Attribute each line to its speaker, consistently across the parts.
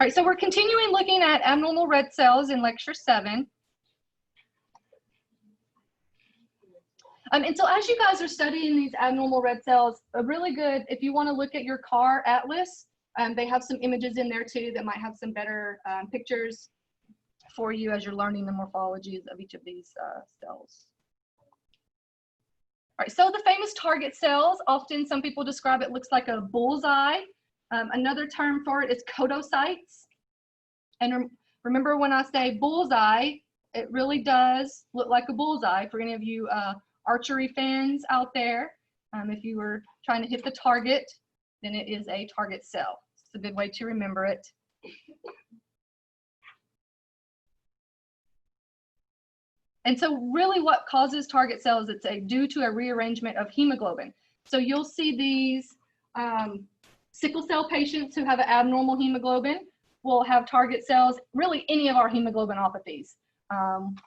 Speaker 1: All right, so we're continuing looking at abnormal red cells in lecture 7. And so as you guys are studying these abnormal red cells, a really good, if you want to look at your CAR atlas, they have some images in there too that might have some better pictures for you as you're learning the morphologies of each of these cells. All right, so the famous target cells, often some people describe it looks like a bullseye. Another term for it is codocytes. And remember when I say bullseye, it really does look like a bullseye for any of you archery fans out there. If you were trying to hit the target, then it is a target cell. It's a good way to remember it. And so really what causes target cells, it's due to a rearrangement of hemoglobin. So you'll see these sickle cell patients who have an abnormal hemoglobin will have target cells, really any of our hemoglobinopathies.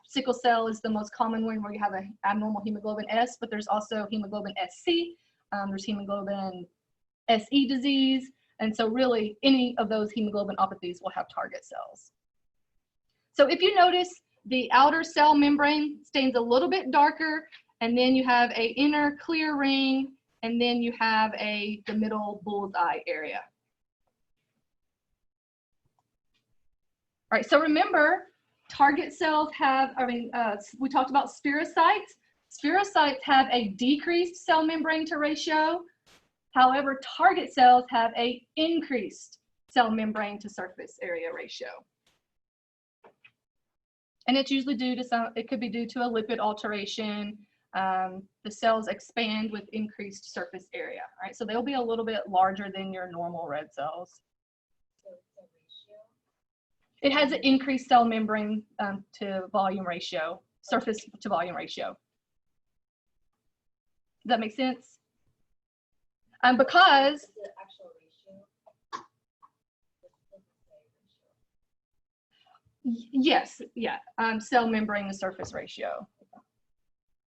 Speaker 1: Sickle cell is the most common one where you have an abnormal hemoglobin S, but there's also hemoglobin SC, there's hemoglobin SE disease, and so really any of those hemoglobinopathies will have target cells. So if you notice, the outer cell membrane stains a little bit darker, and then you have an inner clear ring, and then you have the middle bullseye area. All right, so remember, target cells have, we talked about spirocytes. Spirocytes have a decreased cell membrane to ratio. However, target cells have an increased cell membrane to surface area ratio. And it's usually due to it could be due to a lipid alteration. The cells expand with increased surface area, right? So they'll be a little bit larger than your normal red cells. It has an increased cell membrane to volume ratio, surface to volume ratio. Does that make sense? Because yes, yeah, cell membrane to surface ratio.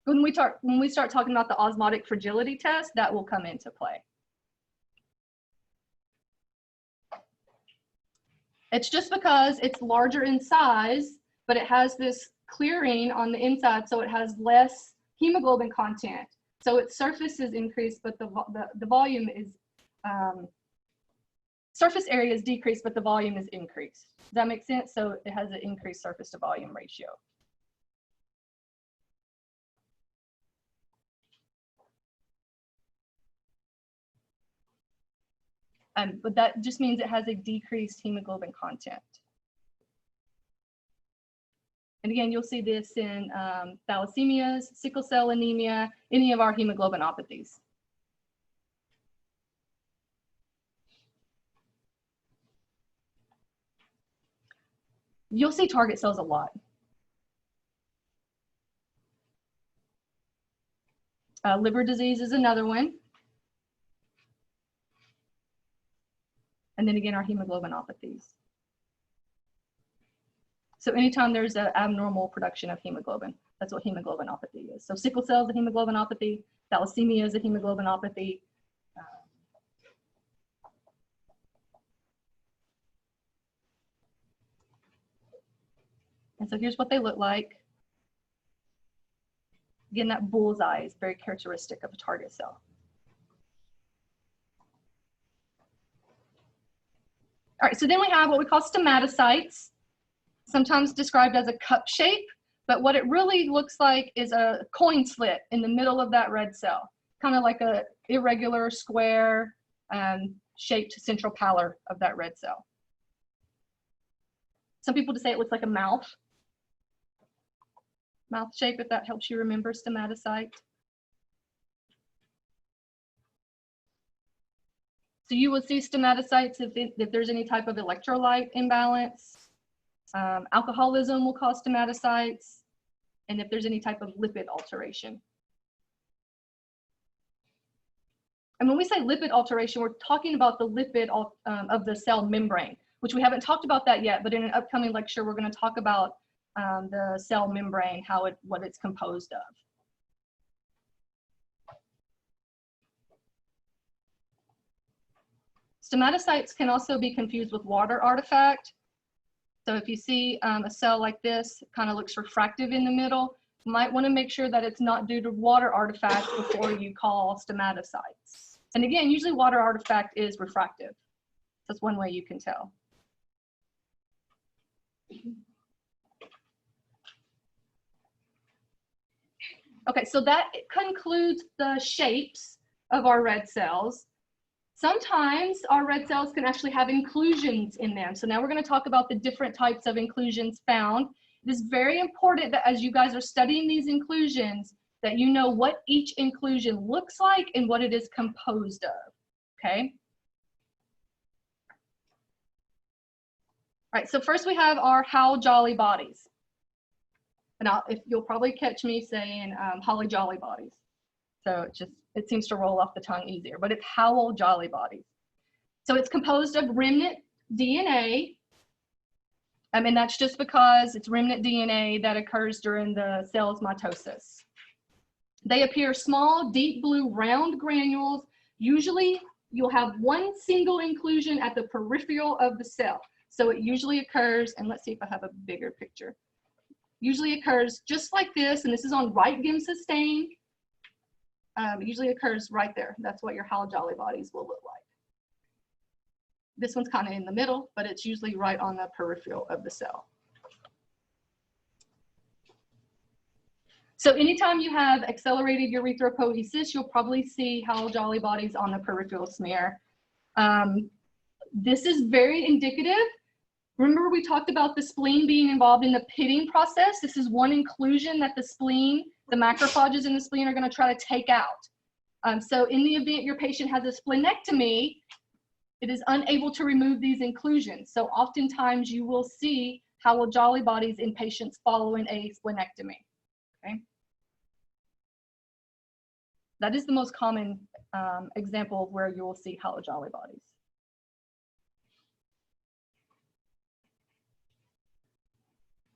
Speaker 1: When we start talking about the osmotic fragility test, that will come into play. It's just because it's larger in size, but it has this clearing on the inside, so it has less hemoglobin content. So its surface is increased, but the volume is, surface area is decreased, but the volume is increased. Does that make sense? So it has an increased surface to volume ratio. But that just means it has a decreased hemoglobin content. And again, you'll see this in thalassemias, sickle cell anemia, any of our hemoglobinopathies. You'll see target cells a lot. Liver disease is another one. And then again, our hemoglobinopathies. So anytime there's an abnormal production of hemoglobin, that's what hemoglobinopathy is. So sickle cell is a hemoglobinopathy, thalassemia is a hemoglobinopathy. And so here's what they look like. Again, that bullseye is very characteristic of a target cell. All right, so then we have what we call stomatocytes, sometimes described as a cup shape, but what it really looks like is a coin slit in the middle of that red cell, kind of like a irregular square shaped central pallor of that red cell. Some people just say it looks like a mouth shape, if that helps you remember stomatocyte. So you will see stomatocytes if there's any type of electrolyte imbalance. Alcoholism will cause stomatocytes, and if there's any type of lipid alteration. And when we say lipid alteration, we're talking about the lipid of the cell membrane, which we haven't talked about that yet, but in an upcoming lecture, we're going to talk about the cell membrane, what it's composed of. Stomatocytes can also be confused with water artifact. So if you see a cell like this, it kind of looks refractive in the middle, you might want to make sure that it's not due to water artifact before you call stomatocytes. And again, usually water artifact is refractive. That's one way you can tell. Okay, so that concludes the shapes of our red cells. Sometimes our red cells can actually have inclusions in them. So now we're going to talk about the different types of inclusions found. It is very important that as you guys are studying these inclusions, that you know what each inclusion looks like and what it is composed of, okay? All right, so first we have our Howell-Jolly bodies. And if you'll probably catch me saying Howell-Jolly bodies. So it seems to roll off the tongue easier, but it's Howell-Jolly bodies. So it's composed of remnant DNA. And that's just because it's remnant DNA that occurs during the cell's mitosis. They appear small, deep blue, round granules. Usually you'll have one single inclusion at the peripheral of the cell. So it usually occurs, and let's see if I have a bigger picture. Usually occurs just like this, and this is on right Giemsa stain. It usually occurs right there. That's what your Howell-Jolly bodies will look like. This one's kind of in the middle, but it's usually right on the peripheral of the cell. So anytime you have accelerated erythropoiesis, you'll probably see Howell-Jolly bodies on the peripheral smear. This is very indicative. Remember we talked about the spleen being involved in the pitting process. This is one inclusion that the spleen, the macrophages in the spleen are going to try to take out. So in the event your patient has a splenectomy, it is unable to remove these inclusions. So oftentimes you will see Howell-Jolly bodies in patients following a splenectomy. Okay? That is the most common example of where you will see Howell-Jolly bodies.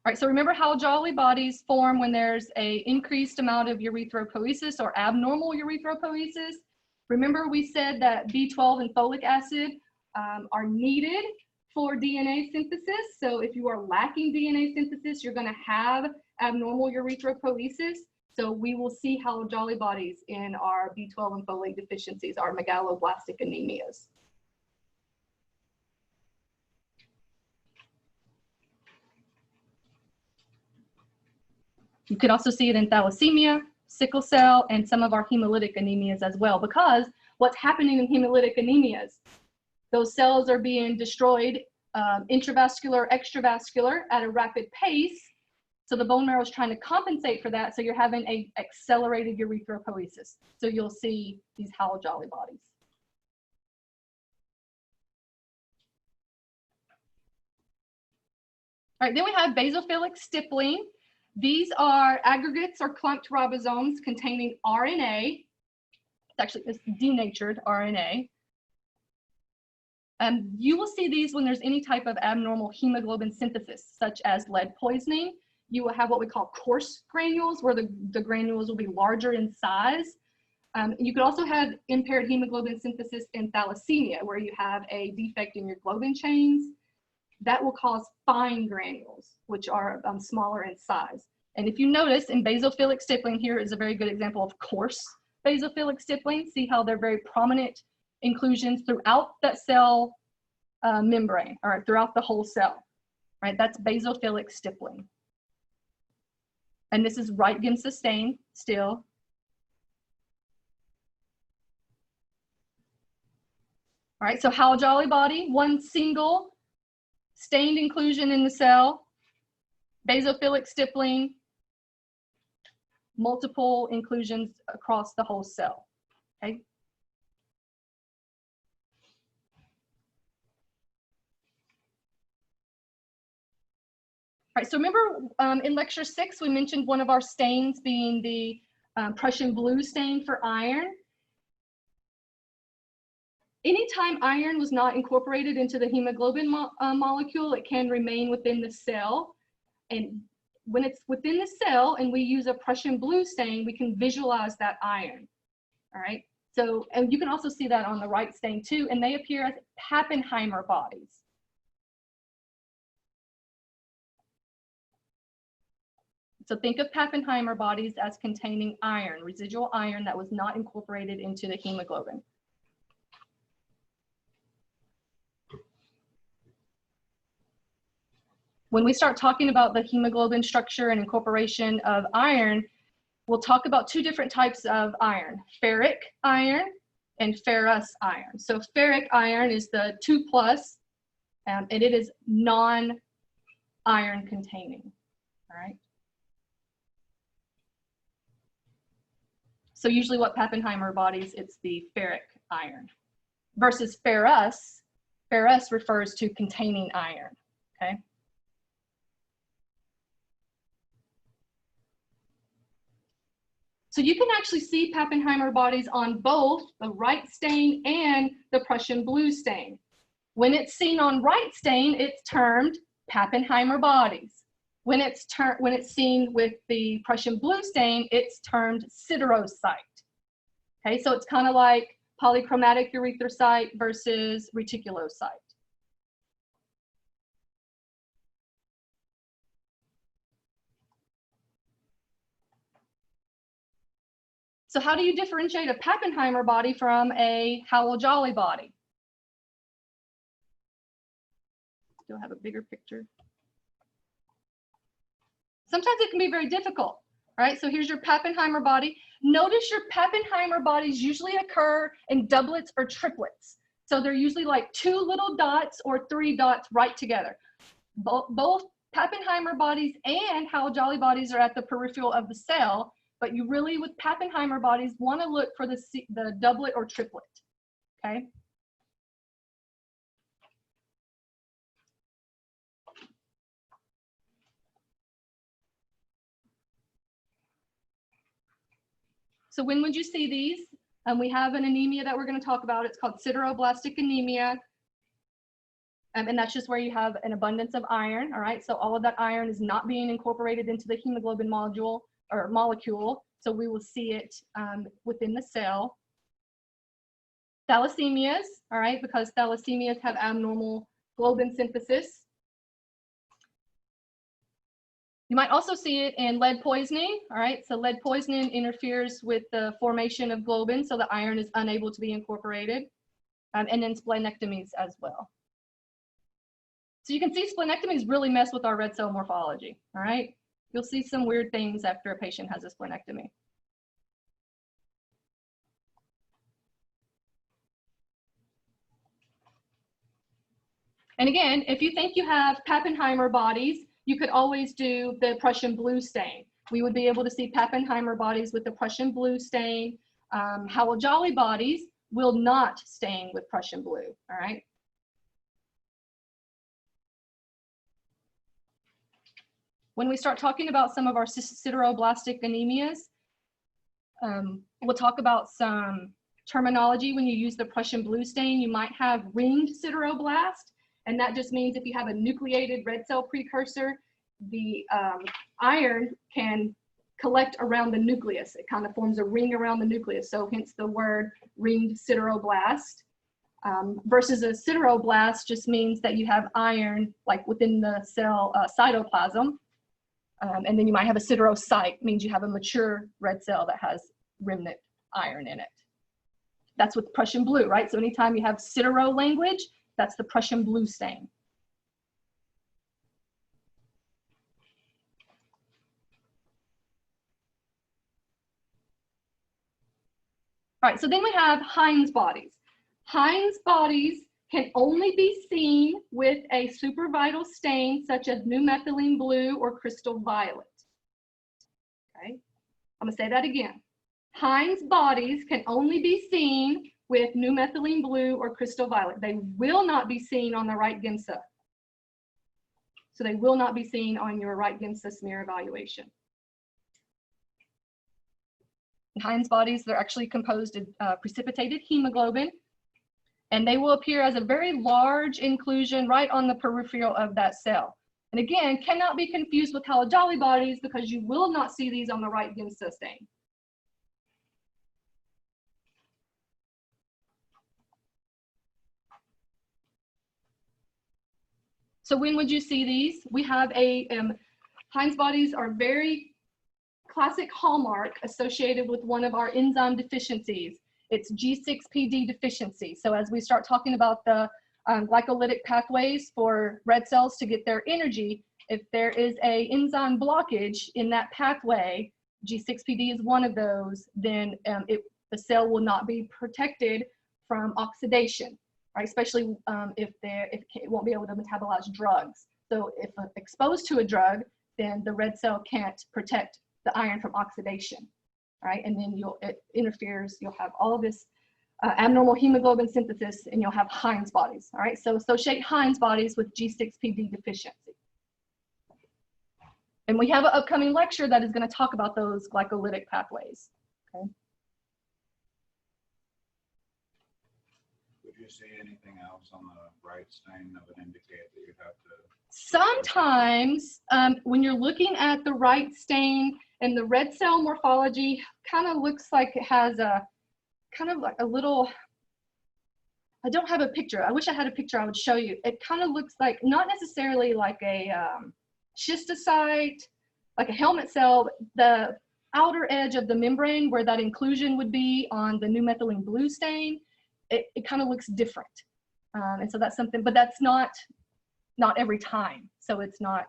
Speaker 1: All right, so remember Howell-Jolly bodies form when there's an increased amount of erythropoiesis or abnormal erythropoiesis. Remember we said that B12 and folic acid are needed for DNA synthesis. So if you are lacking DNA synthesis, you're going to have abnormal erythropoiesis. So we will see Howell-Jolly bodies in our B12 and folate deficiencies, our megaloblastic anemias. You could also see it in thalassemia, sickle cell, and some of our hemolytic anemias as well, because what's happening in hemolytic anemias, those cells are being destroyed intravascular, extravascular at a rapid pace. So the bone marrow is trying to compensate for that. So you're having a accelerated erythropoiesis. So you'll see these Howell-Jolly bodies. All right, then we have basophilic stippling. These are aggregates or clumped ribosomes containing RNA. It's denatured RNA. You will see these when there's any type of abnormal hemoglobin synthesis, such as lead poisoning. You will have what we call coarse granules, where the granules will be larger in size. You could also have impaired hemoglobin synthesis in thalassemia, where you have a defect in your globin chains. That will cause fine granules, which are smaller in size. And if you notice in basophilic stippling, here is a very good example of coarse basophilic stippling. See how they're very prominent inclusions throughout that cell membrane, or throughout the whole cell, right? That's basophilic stippling. And this is right Giemsa stain still. All right, so Howell-Jolly body, one single stained inclusion in the cell, basophilic stippling, multiple inclusions across the whole cell, okay? All right, so remember in lecture 6, we mentioned one of our stains being the Prussian blue stain for iron. Anytime iron was not incorporated into the hemoglobin molecule, it can remain within the cell. And when it's within the cell and we use a Prussian blue stain, we can visualize that iron, all right? So, and you can also see that on the right stain too, and they appear as Pappenheimer bodies. So think of Pappenheimer bodies as containing iron, residual iron that was not incorporated into the hemoglobin. When we start talking about the hemoglobin structure and incorporation of iron, we'll talk about two different types of iron, ferric iron and ferrous iron. So ferric iron is the 2+, and it is non-iron containing, all right? So usually what Pappenheimer bodies, it's the ferric iron. Versus ferrous, ferrous refers to containing iron, okay? So you can actually see Pappenheimer bodies on both the right stain and the Prussian blue stain. When it's seen on right stain, it's termed Pappenheimer bodies. When it's seen with the Prussian blue stain, it's termed siderocyte. Okay, so it's kind of like polychromatic erythrocyte versus reticulocyte. So how do you differentiate a Pappenheimer body from a Howell-Jolly body? Do I have a bigger picture? Sometimes it can be very difficult, right? So here's your Pappenheimer body. Notice your Pappenheimer bodies usually occur in doublets or triplets. So they're usually like 2 little dots or 3 dots right together. Both Pappenheimer bodies and Howell-Jolly bodies are at the peripheral of the cell, but you really, with Pappenheimer bodies, want to look for the doublet or triplet, okay? So when would you see these? We have an anemia that we're going to talk about. It's called sideroblastic anemia. And that's just where you have an abundance of iron, all right? So all of that iron is not being incorporated into the hemoglobin molecule, so we will see it within the cell. Thalassemias, all right, because thalassemias have abnormal globin synthesis. You might also see it in lead poisoning, all right? So lead poisoning interferes with the formation of globin, so the iron is unable to be incorporated, and then splenectomies as well. So you can see splenectomies really mess with our red cell morphology, all right? You'll see some weird things after a patient has a splenectomy. And again, if you think you have Pappenheimer bodies, you could always do the Prussian blue stain. We would be able to see Pappenheimer bodies with the Prussian blue stain. Howell-Jolly bodies will not stain with Prussian blue, all right? When we start talking about some of our sideroblastic anemias, we'll talk about some terminology. When you use the Prussian blue stain, you might have ringed sideroblast, and that just means if you have a nucleated red cell precursor, the iron can collect around the nucleus. It kind of forms a ring around the nucleus, so hence the word ringed sideroblast. Versus a sideroblast just means that you have iron like within the cell cytoplasm. And then you might have a siderocyte, means you have a mature red cell that has remnant iron in it. That's with Prussian blue, right? So anytime you have sidero language, that's the Prussian blue stain. All right, so then we have Heinz bodies. Heinz bodies can only be seen with a supravital stain such as new methylene blue or crystal violet. Okay, I'm gonna say that again. Heinz bodies can only be seen with new methylene blue or crystal violet. They will not be seen on the right GIMSA. So they will not be seen on your right GIMSA smear evaluation. Heinz bodies, they're actually composed of precipitated hemoglobin, and they will appear as a very large inclusion right on the peripheral of that cell. And again, cannot be confused with Howell-Jolly bodies because you will not see these on the right GIMSA stain. So when would you see these? We have a, Heinz bodies are very classic hallmark associated with one of our enzyme deficiencies. It's G6PD deficiency. So as we start talking about the glycolytic pathways for red cells to get their energy, if there is a enzyme blockage in that pathway, G6PD is one of those, then the cell will not be protected from oxidation, right? Especially if it won't be able to metabolize drugs. So if exposed to a drug, then the red cell can't protect the iron from oxidation, right? And then it interferes, you'll have all of this abnormal hemoglobin synthesis, and you'll have Heinz bodies, all right? So associate Heinz bodies with G6PD deficiency. And we have an upcoming lecture that is going to talk about those glycolytic pathways, okay?
Speaker 2: Would you see anything else on the right stain that would indicate that you have to?
Speaker 1: Sometimes when you're looking at the right stain and the red cell morphology kind of looks like it has a kind of like a little, I don't have a picture. I wish I had a picture I would show you. It kind of looks like, not necessarily like a schistocyte, like a helmet cell, the outer edge of the membrane where that inclusion would be on the new methylene blue stain, it kind of looks different. And so that's something, but that's not every time. So it's not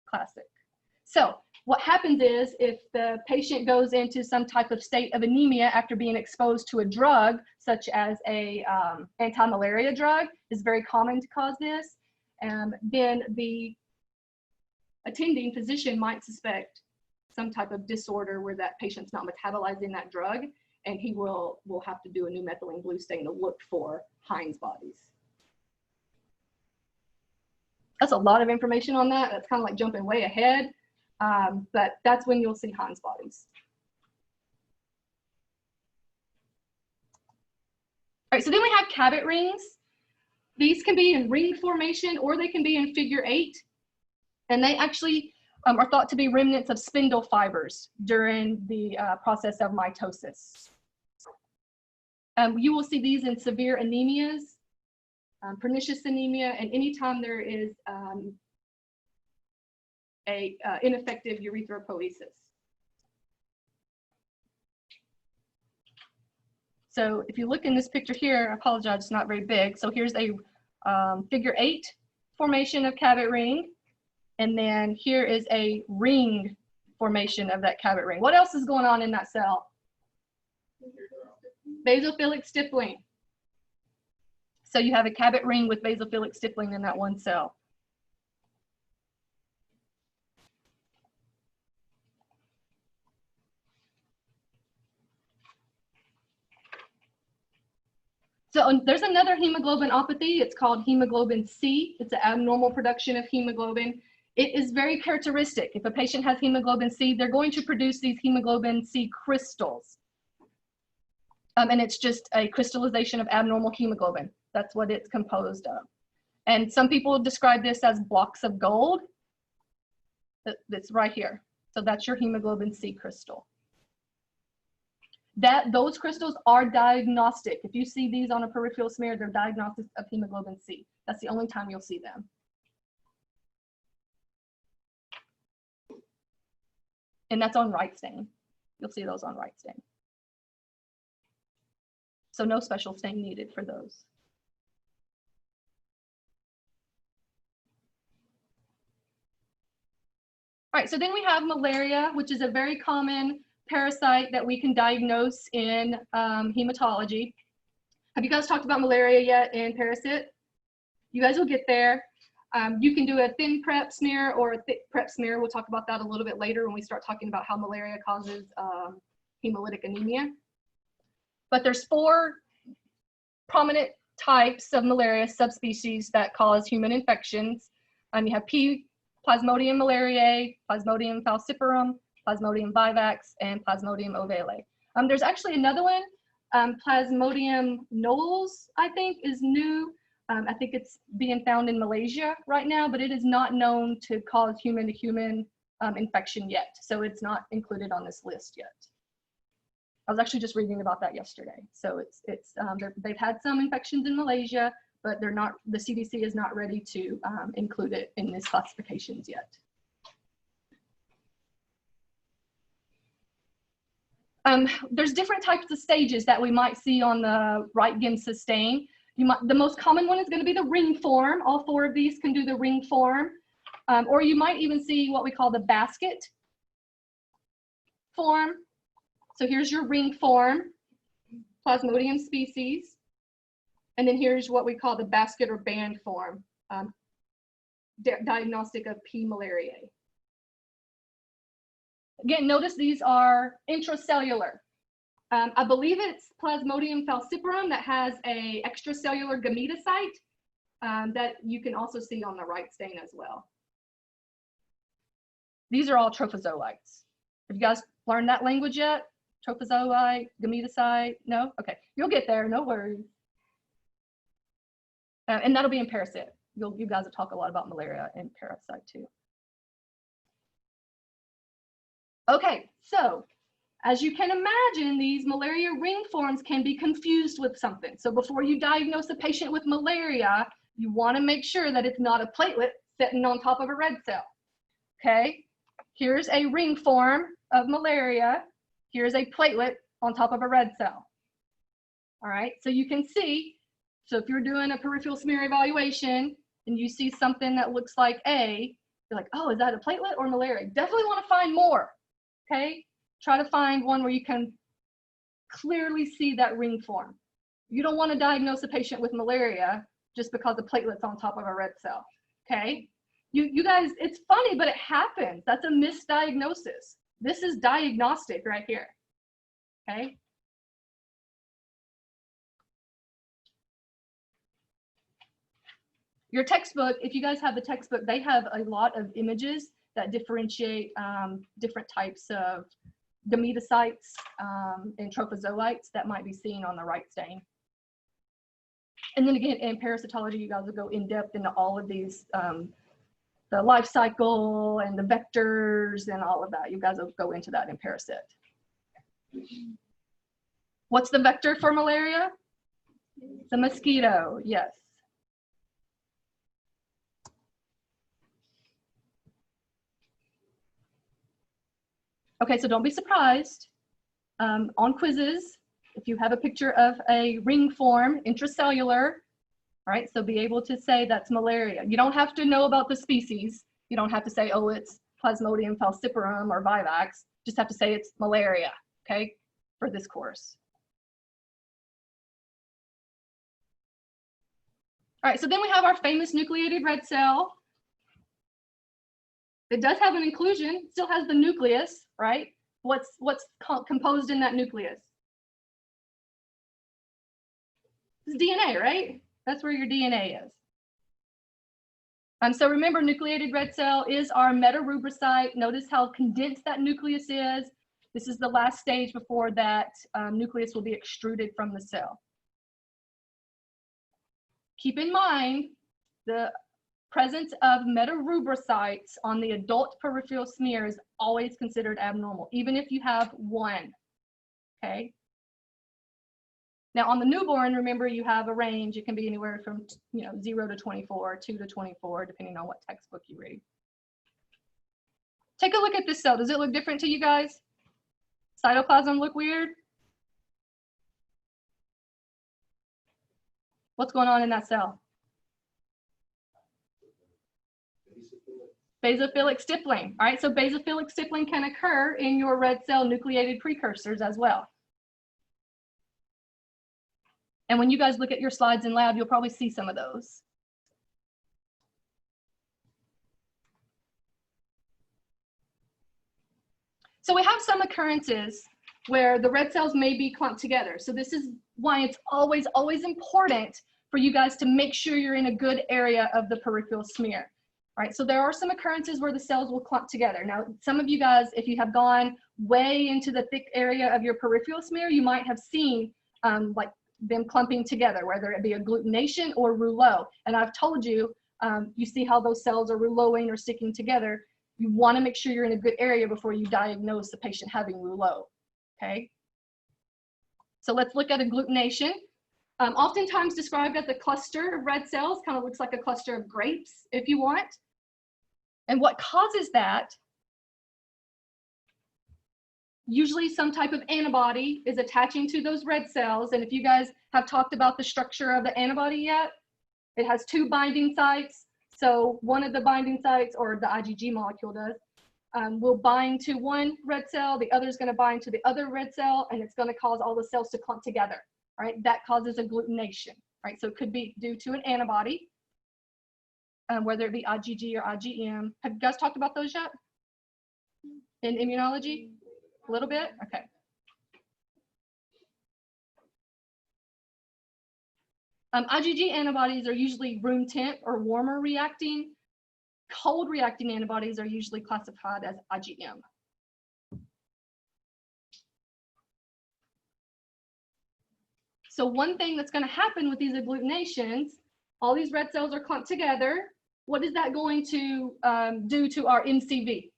Speaker 1: classic. So what happens is if the patient goes into some type of state of anemia after being exposed to a drug, such as a anti-malaria drug, is very common to cause this, then the attending physician might suspect some type of disorder where that patient's not metabolizing that drug, and he will have to do a new methylene blue stain to look for Heinz bodies. That's a lot of information on that. That's kind of like jumping way ahead, but that's when you'll see Heinz bodies. All right, so then we have Cabot rings. These can be in ring formation or they can be in figure 8. And they actually are thought to be remnants of spindle fibers during the process of mitosis. You will see these in severe anemias, pernicious anemia, and anytime there is ineffective erythropoiesis. So if you look in this picture here, I apologize, it's not very big. So here's a figure 8 formation of Cabot ring. And then here is a ring formation of that Cabot ring. What else is going on in that cell? Basophilic stippling. So you have a Cabot ring with basophilic stippling in that one cell. So there's another hemoglobinopathy. It's called hemoglobin C. It's an abnormal production of hemoglobin. It is very characteristic. If a patient has hemoglobin C, they're going to produce these hemoglobin C crystals. And it's just a crystallization of abnormal hemoglobin. That's what it's composed of. And some people describe this as blocks of gold. That's right here. So that's your hemoglobin C crystal. Those crystals are diagnostic. If you see these on a peripheral smear, they're diagnostic of hemoglobin C. That's the only time you'll see them. And that's on right stain. You'll see those on right stain. So no special stain needed for those. All right, so then we have malaria, which is a very common parasite that we can diagnose in hematology. Have you guys talked about malaria yet in Parasite? You guys will get there. You can do a thin prep smear or a thick prep smear. We'll talk about that a little bit later when we start talking about how malaria causes hemolytic anemia. But there's 4 prominent types of malaria subspecies that cause human infections. You have P. Plasmodium malariae, Plasmodium falciparum, Plasmodium vivax, and Plasmodium ovale. There's actually another one, Plasmodium knowles, I think, is new. I think it's being found in Malaysia right now, but it is not known to cause human-to-human infection yet. So it's not included on this list yet. I was actually just reading about that yesterday. So they've had some infections in Malaysia, but they're not, the CDC is not ready to include it in these classifications yet. There's different types of stages that we might see on the right gim sustain. The most common one is going to be the ring form. All 4 of these can do the ring form. Or you might even see what we call the basket form. So here's your ring form, Plasmodium species. And then here's what we call the basket or band form, diagnostic of P. malariae. Again, notice these are intracellular. I believe it's Plasmodium falciparum that has a extracellular gametocyte that you can also see on the right stain as well. These are all trophozoites. Have you guys learned that language yet? Trophozoite, gametocyte? No? Okay, you'll get there, no worries. And that'll be in parasite. You guys will talk a lot about malaria and parasite too. Okay, so as you can imagine, these malaria ring forms can be confused with something. So before you diagnose a patient with malaria, you want to make sure that it's not a platelet sitting on top of a red cell. Okay, here's a ring form of malaria. Here's a platelet on top of a red cell. All right, so you can see, so if you're doing a peripheral smear evaluation and you see something that looks like A, you're like, oh, is that a platelet or malaria? Definitely want to find more. Okay, try to find one where you can clearly see that ring form. You don't want to diagnose a patient with malaria just because the platelet's on top of a red cell. Okay, you guys, it's funny, but it happens. That's a misdiagnosis. This is diagnostic right here. Okay. Your textbook, if you guys have the textbook, they have a lot of images that differentiate different types of gametocytes and trophozoites that might be seen on the right stain. And then again, in parasitology, you guys will go in depth into all of these, the life cycle and the vectors and all of that. You guys will go into that in parasite. What's the vector for malaria? The mosquito, yes. Okay, so don't be surprised on quizzes if you have a picture of a ring form, intracellular, all right, so be able to say that's malaria. You don't have to know about the species. You don't have to say, oh, it's Plasmodium falciparum or vivax. Just have to say it's malaria, okay, for this course. All right, so then we have our famous nucleated red cell. It does have an inclusion, still has the nucleus, right? What's composed in that nucleus? It's DNA, right? That's where your DNA is. So remember, nucleated red cell is our metarubricite. Notice how condensed that nucleus is. This is the last stage before that nucleus will be extruded from the cell. Keep in mind the presence of metarubricites on the adult peripheral smear is always considered abnormal, even if you have one, okay? Now on the newborn, remember you have a range. It can be anywhere from 0 to 24, 2 to 24, depending on what textbook you read. Take a look at this cell. Does it look different to you guys? Cytoplasm look weird? What's going on in that cell? Basophilic stippling. All right, so basophilic stippling can occur in your red cell nucleated precursors as well. And when you guys look at your slides in lab, you'll probably see some of those. So we have some occurrences where the red cells may be clumped together. So this is why it's always important for you guys to make sure you're in a good area of the peripheral smear. Right, so there are some occurrences where the cells will clump together. Now, some of you guys, if you have gone way into the thick area of your peripheral smear, you might have seen like them clumping together, whether it be agglutination or Rouleaux. And I've told you, you see how those cells are Rouleauing or sticking together. You want to make sure you're in a good area before you diagnose the patient having Rouleaux, okay? So let's look at agglutination. Oftentimes described as a cluster of red cells, kind of looks like a cluster of grapes if you want. And what causes that, usually some type of antibody is attaching to those red cells. And if you guys have talked about the structure of the antibody yet, it has 2 binding sites. So one of the binding sites, or the IgG molecule does, will bind to one red cell, the other is going to bind to the other red cell, and it's going to cause all the cells to clump together. Right? That causes agglutination. Right? So it could be due to an antibody, whether it be IgG or IgM. Have you guys talked about those yet in immunology? A little bit? Okay. IgG antibodies are usually room temp or warmer reacting. Cold reacting antibodies are usually classified as IgM. So one thing that's going to happen with these agglutinations, all these red cells are clumped together. What is that going to do to our MCV?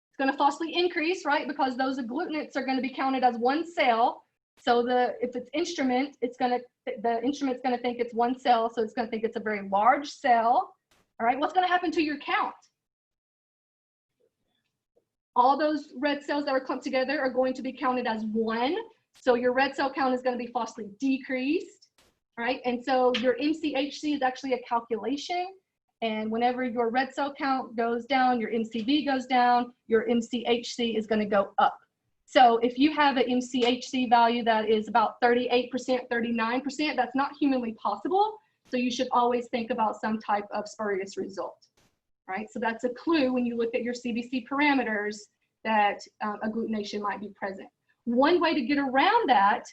Speaker 1: It's going to falsely increase, right? Because those agglutinates are going to be counted as one cell. So if it's instrument, the instrument's going to think it's one cell, so it's going to think it's a very large cell. All right, what's going to happen to your count? All those red cells that are clumped together are going to be counted as one. So your red cell count is going to be falsely decreased, right? And so your MCHC is actually a calculation. And whenever your red cell count goes down, your MCV goes down, your MCHC is going to go up. So if you have an MCHC value that is about 38%, 39%, that's not humanly possible. So you should always think about some type of spurious result. Right, so that's a clue when you look at your CBC parameters that agglutination might be present. One way to get around that,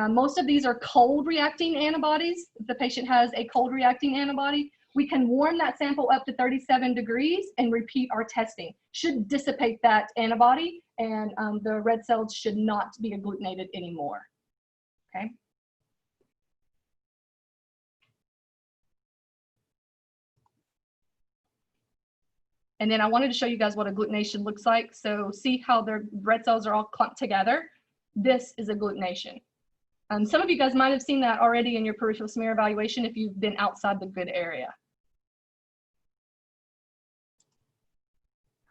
Speaker 1: most of these are cold reacting antibodies. If the patient has a cold reacting antibody, we can warm that sample up to 37 degrees and repeat our testing. Should dissipate that antibody, and the red cells should not be agglutinated anymore. Okay. And then I wanted to show you guys what agglutination looks like. So see how their red cells are all clumped together? This is agglutination. Some of you guys might have seen that already in your peripheral smear evaluation if you've been outside the good area.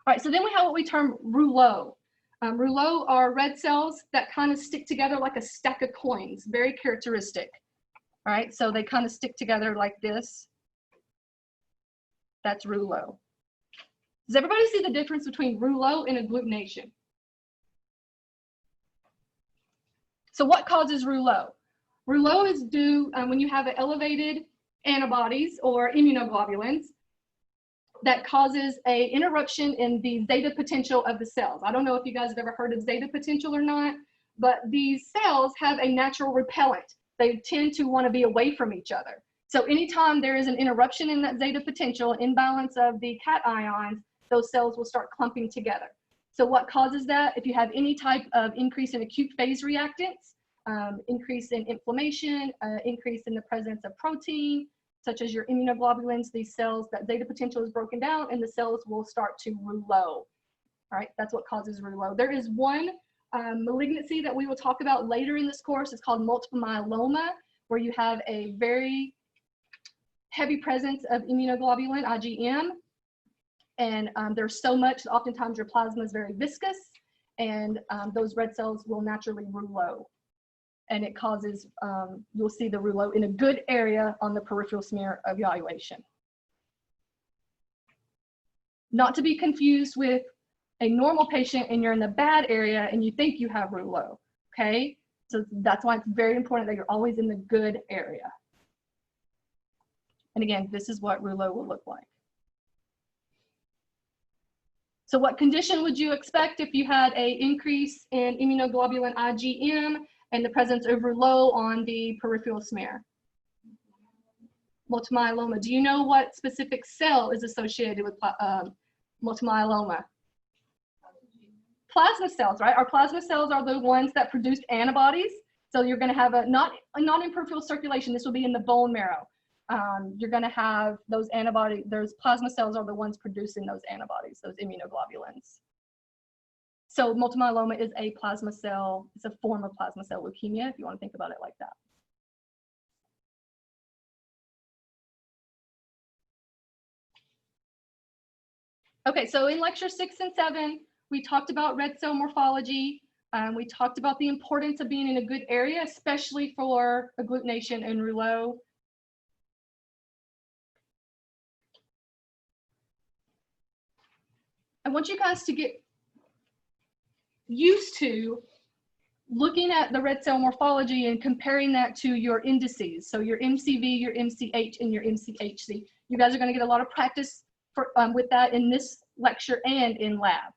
Speaker 1: All right, so then we have what we term rouleaux. Rouleaux are red cells that kind of stick together like a stack of coins, very characteristic. All right, so they kind of stick together like this. That's rouleau. Does everybody see the difference between rouleau and agglutination? So what causes rouleau? Rouleau is due when you have elevated antibodies or immunoglobulins that causes an interruption in the zeta potential of the cells. I don't know if you guys have ever heard of zeta potential or not, but these cells have a natural repellent. They tend to want to be away from each other. So anytime there is an interruption in that zeta potential, imbalance of the cations, those cells will start clumping together. So what causes that? If you have any type of increase in acute phase reactants, increase in inflammation, increase in the presence of protein, such as your immunoglobulins, these cells, that zeta potential is broken down and the cells will start to rouleau. All right, that's what causes rouleau. There is one malignancy that we will talk about later in this course. It's called multiple myeloma, where you have a very heavy presence of immunoglobulin, IgM. And there's so much, oftentimes your plasma is very viscous, and those red cells will naturally rouleau. And it causes, you'll see the rouleau in a good area on the peripheral smear evaluation. Not to be confused with a normal patient and you're in the bad area and you think you have rouleau, okay? So that's why it's very important that you're always in the good area. And again, this is what rouleau will look like. So what condition would you expect if you had an increase in immunoglobulin IgM and the presence of rouleau on the peripheral smear? Multiple myeloma. Do you know what specific cell is associated with multiple myeloma? Plasma cells, right? Our plasma cells are the ones that produce antibodies. So you're going to have not in peripheral circulation. This will be in the bone marrow. You're going to have those antibodies. Those plasma cells are the ones producing those antibodies, those immunoglobulins. So multiple myeloma is a plasma cell, it's a form of plasma cell leukemia, if you want to think about it like that. Okay, so in lecture 6 and 7, we talked about red cell morphology. We talked about the importance of being in a good area, especially for agglutination and Rouleaux. I want you guys to get used to looking at the red cell morphology and comparing that to your indices. So your MCV, your MCH, and your MCHC. You guys are going to get a lot of practice with that in this lecture and in lab.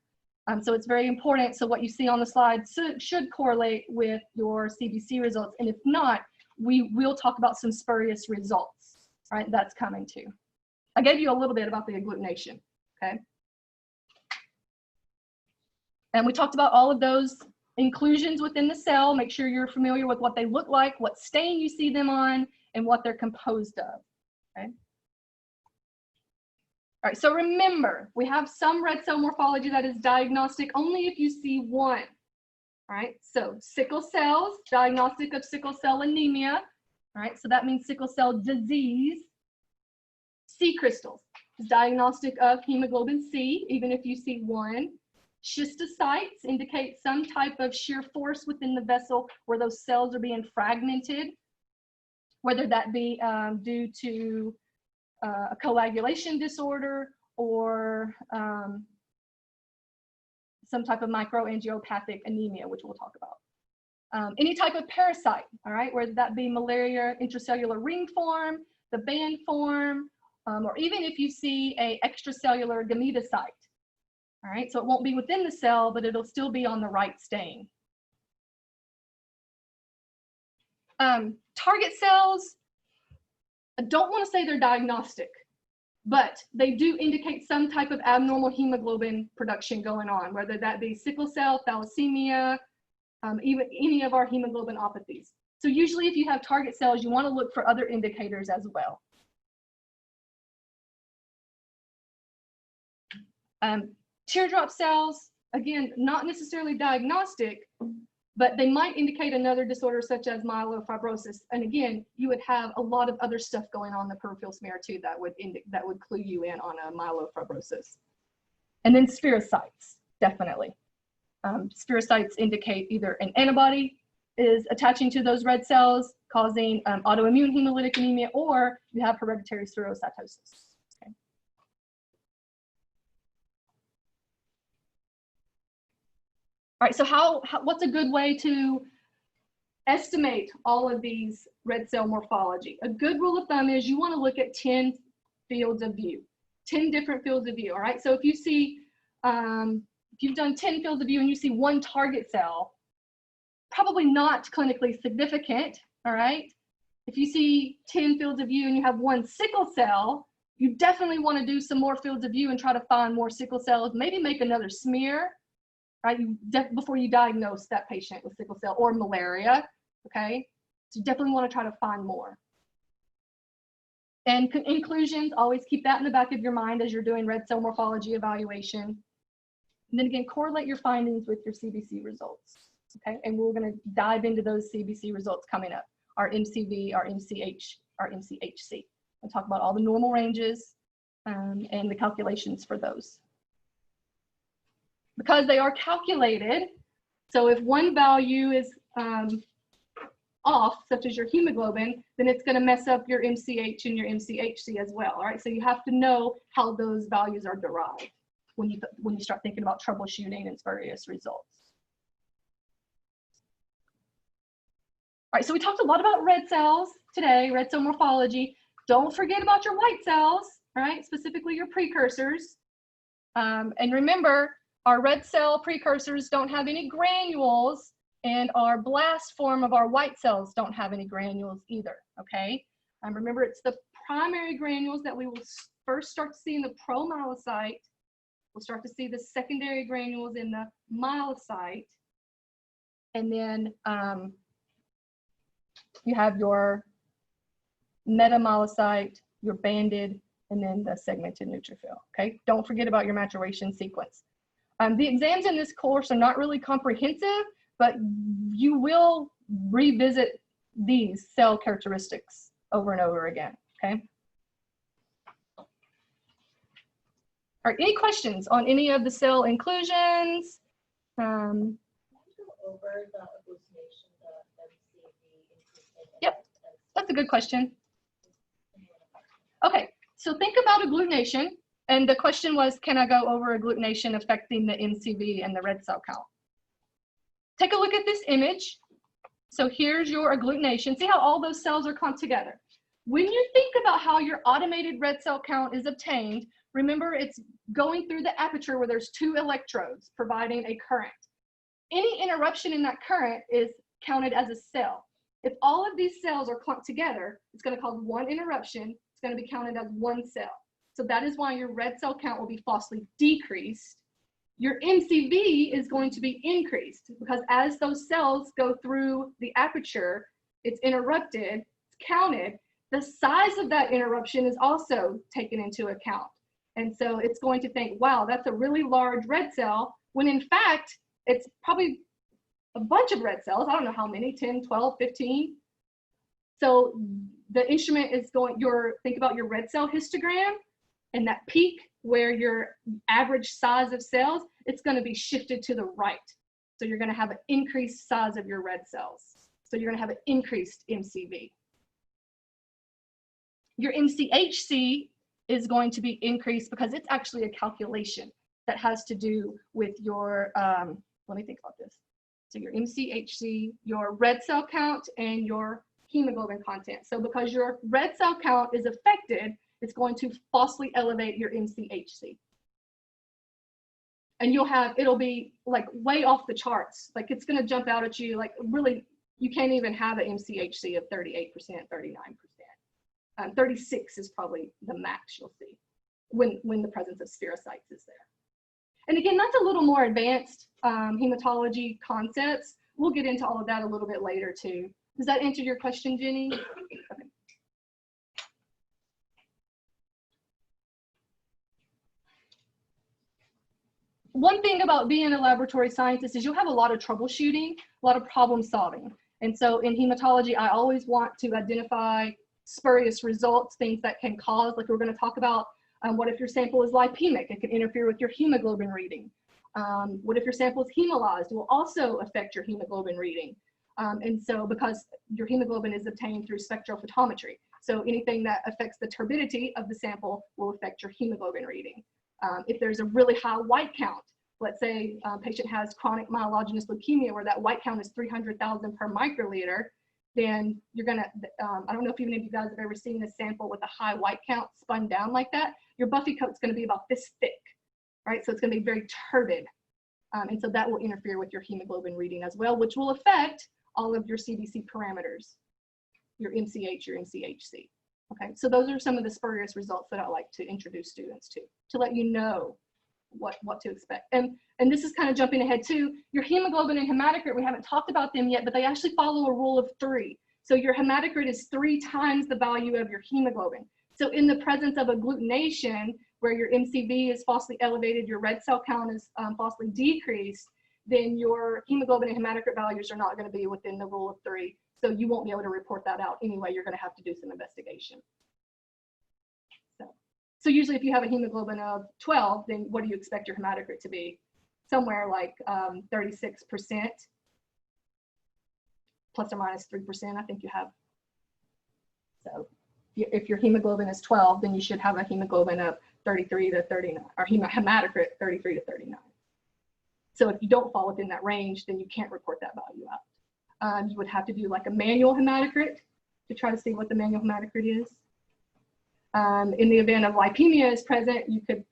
Speaker 1: So it's very important. So what you see on the slide should correlate with your CBC results. And if not, we will talk about some spurious results. All right, that's coming too. I gave you a little bit about the agglutination, okay? And we talked about all of those inclusions within the cell. Make sure you're familiar with what they look like, what stain you see them on, and what they're composed of, okay? All right, so remember, we have some red cell morphology that is diagnostic only if you see one. All right, so sickle cells, diagnostic of sickle cell anemia. All right, so that means sickle cell disease. C crystals is diagnostic of hemoglobin C, even if you see one. Schistocytes indicate some type of shear force within the vessel where those cells are being fragmented, whether that be due to a coagulation disorder or some type of microangiopathic anemia, which we'll talk about. Any type of parasite, all right, whether that be malaria intracellular ring form, the band form, or even if you see a extracellular gametocyte. All right, so it won't be within the cell, but it'll still be on the right stain. Target cells, I don't want to say they're diagnostic, but they do indicate some type of abnormal hemoglobin production going on, whether that be sickle cell, thalassemia, even any of our hemoglobinopathies. So usually if you have target cells, you want to look for other indicators as well. Teardrop cells, again, not necessarily diagnostic, but they might indicate another disorder such as myelofibrosis. And again, you would have a lot of other stuff going on in the peripheral smear too that would clue you in on a myelofibrosis. And then spherocytes, definitely. Spherocytes indicate either an antibody is attaching to those red cells, causing autoimmune hemolytic anemia, or you have hereditary spherocytosis. All right, so what's a good way to estimate all of these red cell morphology? A good rule of thumb is you want to look at 10 fields of view, 10 different fields of view, all right? So if you see, if you've done 10 fields of view and you see one target cell, probably not clinically significant, all right? If you see 10 fields of view and you have one sickle cell, you definitely want to do some more fields of view and try to find more sickle cells, maybe make another smear, right, before you diagnose that patient with sickle cell or malaria, okay? So you definitely want to try to find more. And inclusions, always keep that in the back of your mind as you're doing red cell morphology evaluation. And then again, correlate your findings with your CBC results, okay? And we're going to dive into those CBC results coming up, our MCV, our MCH, our MCHC. We'll talk about all the normal ranges and the calculations for those. Because they are calculated, so if one value is off, such as your hemoglobin, then it's going to mess up your MCH and your MCHC as well. All right, so you have to know how those values are derived when you start thinking about troubleshooting and spurious results. All right, so we talked a lot about red cells today, red cell morphology. Don't forget about your white cells, right? Specifically your precursors. And remember, our red cell precursors don't have any granules, and our blast form of our white cells don't have any granules either, okay? Remember, it's the primary granules that we will first start to see in the promyelocyte. We'll start to see the secondary granules in the myelocyte. And then you have your metamyelocyte, your banded, and then the segmented neutrophil, okay? Don't forget about your maturation sequence. The exams in this course are not really comprehensive, but you will revisit these cell characteristics over and over again, okay? All right, any questions on any of the cell inclusions? Yep, that's a good question. Okay, so think about agglutination, and the question was, can I go over agglutination affecting the MCV and the red cell count? Take a look at this image. So here's your agglutination. See how all those cells are clumped together. When you think about how your automated red cell count is obtained, remember it's going through the aperture where there's 2 electrodes providing a current. Any interruption in that current is counted as a cell. If all of these cells are clumped together, it's going to cause 1 interruption. It's going to be counted as 1 cell. So that is why your red cell count will be falsely decreased. Your MCV is going to be increased because as those cells go through the aperture, it's interrupted, it's counted. The size of that interruption is also taken into account. And so it's going to think, wow, that's a really large red cell, when in fact, it's probably a bunch of red cells. I don't know how many, 10, 12, 15. So the instrument is going, think about your red cell histogram, and that peak where your average size of cells, it's going to be shifted to the right. So you're going to have an increased size of your red cells. So you're going to have an increased MCV. Your MCHC is going to be increased because it's actually a calculation that has to do with your, let me think about this. So your MCHC, your red cell count, and your hemoglobin content. So because your red cell count is affected, it's going to falsely elevate your MCHC. And it'll be like way off the charts. Like it's going to jump out at you, like really, you can't even have an MCHC of 38%, 39%. 36 is probably the max you'll see when the presence of spherocytes is there. And again, that's a little more advanced hematology concepts. We'll get into all of that a little bit later too. Does that answer your question, Jenny? Okay. One thing about being a laboratory scientist is you'll have a lot of troubleshooting, a lot of problem solving. And so in hematology, I always want to identify spurious results, things that can cause, like we're going to talk about, what if your sample is lipemic? It can interfere with your hemoglobin reading. What if your sample is hemolyzed? It will also affect your hemoglobin reading. And so because your hemoglobin is obtained through spectrophotometry. So anything that affects the turbidity of the sample will affect your hemoglobin reading. If there's a really high white count, let's say a patient has chronic myelogenous leukemia where that white count is 300,000 per microliter, then you're gonna, I don't know if even if you guys have ever seen a sample with a high white count spun down like that, your Buffy coat's gonna be about this thick, right? So it's gonna be very turbid. And so that will interfere with your hemoglobin reading as well, which will affect all of your CBC parameters, your MCH, your MCHC. Okay, so those are some of the spurious results that I like to introduce students to let you know what to expect. And this is kind of jumping ahead too. Your hemoglobin and hematocrit, we haven't talked about them yet, but they actually follow a rule of 3. So your hematocrit is 3 times the value of your hemoglobin. So in the presence of agglutination, where your MCV is falsely elevated, your red cell count is falsely decreased, then your hemoglobin and hematocrit values are not going to be within the rule of 3. So you won't be able to report that out anyway. You're going to have to do some investigation. So usually if you have a hemoglobin of 12, then what do you expect your hematocrit to be? Somewhere like 36%, plus or minus 3%, I think you have. So if your hemoglobin is 12, then you should have a hemoglobin of 33 to 39, or hematocrit 33 to 39. So if you don't fall within that range, then you can't report that value out. You would have to do like a manual hematocrit to try to see what the manual hematocrit is. In the event of lipemia is present, you could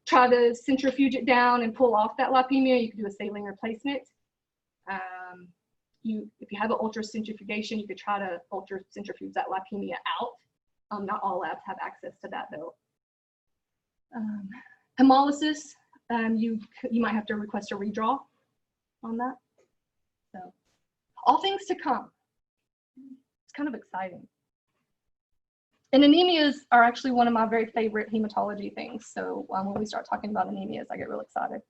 Speaker 1: try to centrifuge it down and pull off that lipemia. You could do a saline replacement. If you have an ultracentrifugation, you could try to ultracentrifuge that lipemia out. Not all labs have access to that though. Hemolysis, you might have to request a redraw on that. So all things to come. It's kind of exciting. And anemias are actually one of my very favorite hematology things. So when we start talking about anemias, I get real excited.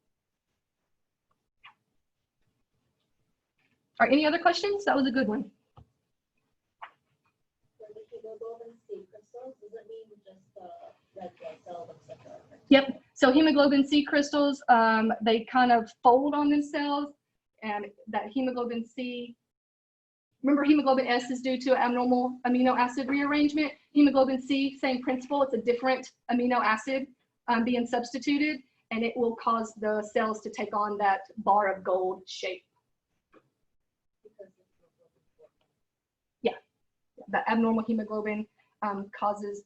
Speaker 1: All right, any other questions? That was a good one.
Speaker 3: For the hemoglobin C crystals, does it mean just the red blood cell looks like a...
Speaker 1: Yep. So hemoglobin C crystals, they kind of fold on themselves, and that hemoglobin C, remember hemoglobin S is due to abnormal amino acid rearrangement. Hemoglobin C, same principle. It's a different amino acid being substituted, and it will cause the cells to take on that bar of gold shape. Yeah, the abnormal hemoglobin causes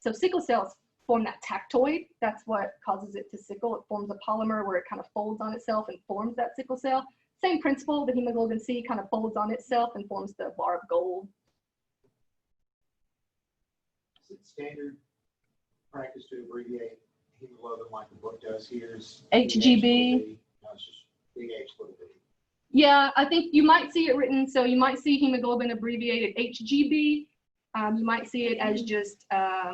Speaker 1: so sickle cells form that tactoid. That's what causes it to sickle. It forms a polymer where it kind of folds on itself and forms that sickle cell. Same principle, the hemoglobin C kind of folds on itself and forms the bar of gold.
Speaker 4: Is it standard practice to abbreviate hemoglobin like the book does here?
Speaker 1: HGB.
Speaker 4: No, it's just big H little b.
Speaker 1: Yeah, I think you might see it written, so you might see hemoglobin abbreviated HGB. You might see it as just,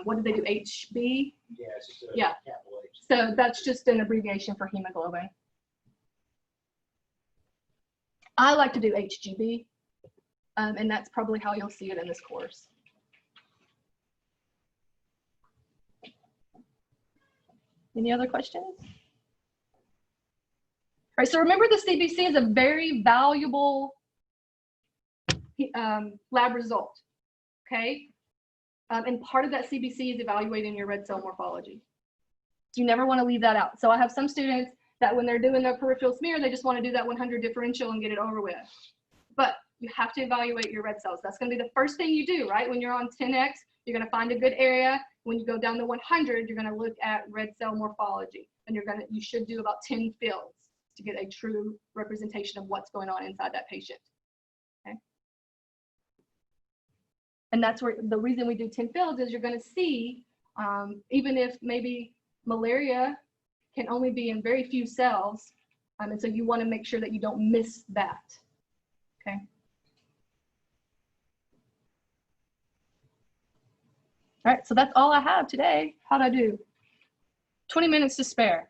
Speaker 1: what did they do, HB?
Speaker 4: Yeah, it's just a
Speaker 1: Yeah.
Speaker 4: capital H.
Speaker 1: So that's just an abbreviation for hemoglobin. I like to do HGB, and that's probably how you'll see it in this course. Any other questions? All right, so remember the CBC is a very valuable lab result, okay? And part of that CBC is evaluating your red cell morphology. You never want to leave that out. So I have some students that when they're doing their peripheral smear, they just want to do that 100 differential and get it over with. But you have to evaluate your red cells. That's going to be the first thing you do, right? When you're on 10X, you're going to find a good area. When you go down to 100, you're going to look at red cell morphology, and you should do about 10 fields to get a true representation of what's going on inside that patient. Okay. And that's where the reason we do 10 fields is you're going to see, even if maybe malaria can only be in very few cells, and so you want to make sure that you don't miss that. Okay. All right, so that's all I have today. How'd I do? 20 minutes to spare.